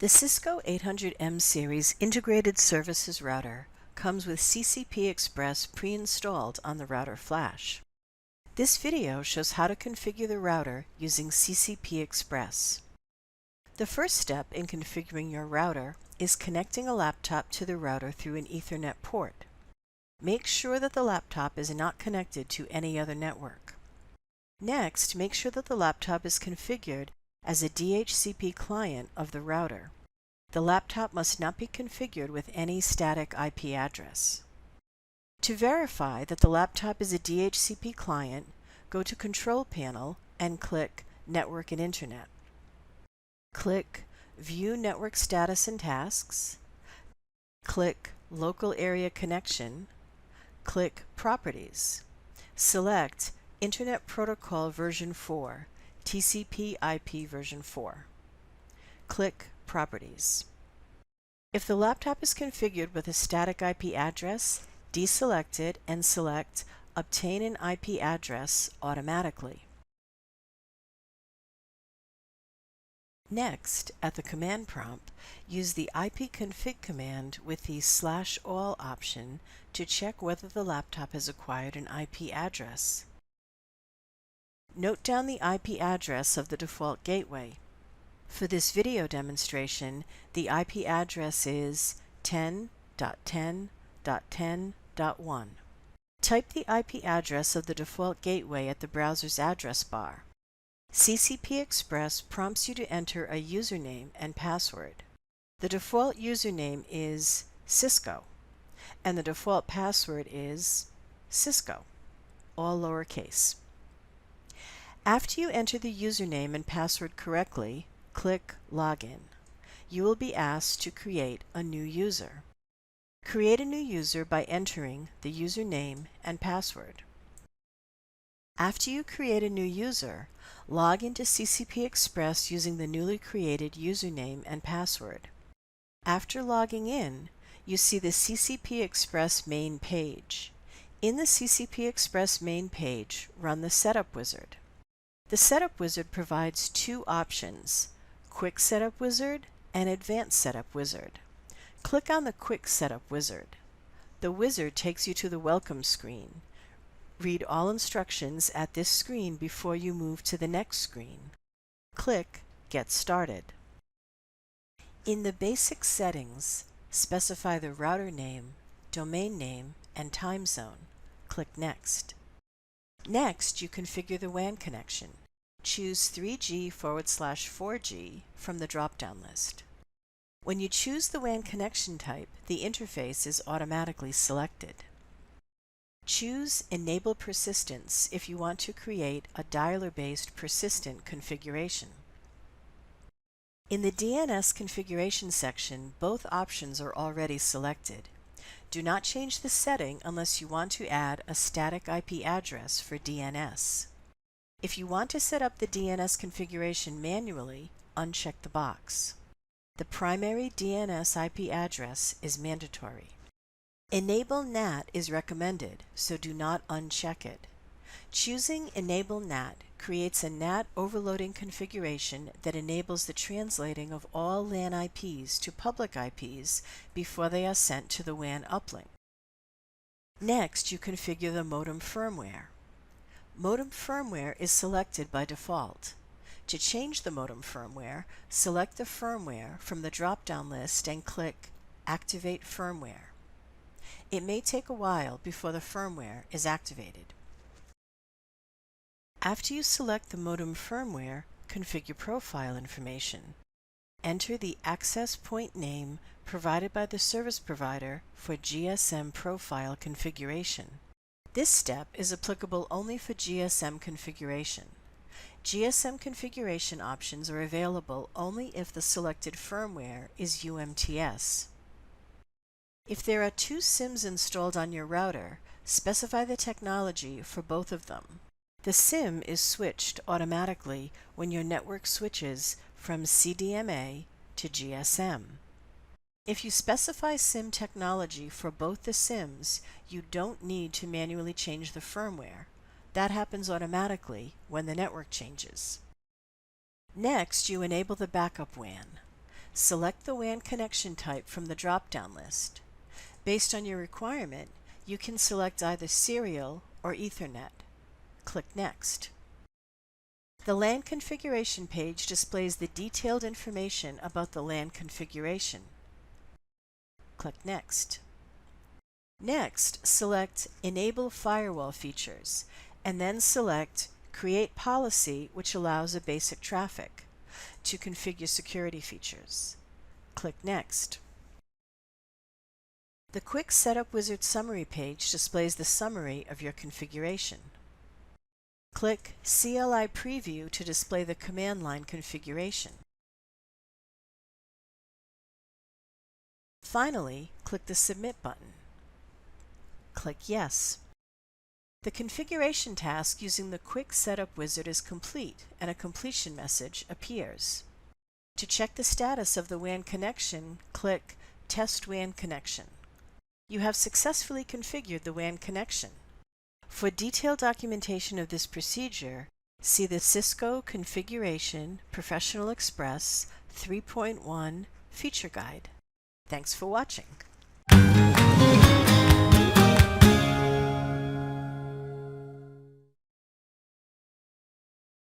The Cisco 800M series integrated services router comes with CCP Express pre-installed on the router flash. This video shows how to configure the router using CCP Express. The first step in configuring your router is connecting a laptop to the router through an Ethernet port. Make sure that the laptop is not connected to any other network. Next, make sure that the laptop is configured as a DHCP client of the router. The laptop must not be configured with any static IP address. To verify that the laptop is a DHCP client, go to Control Panel and click Network and Internet. Click View Network Status and Tasks. Click Local Area Connection. Click Properties. Select Internet Protocol version 4, TCP IP version 4. Click Properties. If the laptop is configured with a static IP address, deselect it and select Obtain an IP address automatically. Next, at the command prompt, use the ipconfig command with the /all option to check whether the laptop has acquired an IP address. Note down the IP address of the default gateway. For this video demonstration, the IP address is 10.10.10.1. Type the IP address of the default gateway at the browser's address bar. CCP Express prompts you to enter a username and password. The default username is Cisco, and the default password is Cisco, all lowercase. After you enter the username and password correctly, click Login. You will be asked to create a new user. Create a new user by entering the username and password. After you create a new user, log into CCP Express using the newly created username and password. After logging in, you see the CCP Express main page. In the CCP Express main page, run the Setup Wizard. The Setup Wizard provides two options, Quick Setup Wizard and Advanced Setup Wizard. Click on the Quick Setup Wizard. The wizard takes you to the Welcome screen. Read all instructions at this screen before you move to the next screen. Click Get Started. In the basic settings, specify the router name, domain name, and time zone. Click Next. Next, you configure the WAN connection. Choose 3G/4G from the drop-down list. When you choose the WAN connection type, the interface is automatically selected. Choose Enable Persistence if you want to create a dialer-based persistent configuration. In the DNS configuration section, both options are already selected. Do not change the setting unless you want to add a static IP address for DNS. If you want to set up the DNS configuration manually, uncheck the box. The primary DNS IP address is mandatory. Enable NAT is recommended, so do not uncheck it. Choosing Enable NAT creates a NAT overloading configuration that enables the translating of all LAN IPs to public IPs before they are sent to the WAN uplink. Next, you configure the modem firmware. Modem firmware is selected by default. To change the modem firmware, select the firmware from the drop-down list and click Activate Firmware. It may take a while before the firmware is activated. After you select the modem firmware, configure profile information. Enter the access point name provided by the service provider for GSM profile configuration. This step is applicable only for GSM configuration. GSM configuration options are available only if the selected firmware is UMTS. If there are two SIMs installed on your router, specify the technology for both of them. The SIM is switched automatically when your network switches from CDMA to GSM. If you specify SIM technology for both the SIMs, you don't need to manually change the firmware. That happens automatically when the network changes. Next, you enable the backup WAN. select the WAN connection type from the drop-down list. Based on your requirement, you can select either Serial or Ethernet. Click Next. The LAN configuration page displays the detailed information about the LAN configuration. Click Next. Next, select Enable Firewall Features, and then select Create Policy, which allows a basic traffic, to configure security features. Click Next. The Quick Setup Wizard summary page displays the summary of your configuration. Click CLI Preview to display the command line configuration. Finally, click the Submit button. Click Yes. The configuration task using the Quick Setup Wizard is complete, and a completion message appears. To check the status of the WAN connection, click Test WAN Connection. You have successfully configured the WAN connection. For detailed documentation of this procedure, see the Cisco Configuration Professional Express 3.1 Feature Guide. Thanks for watching.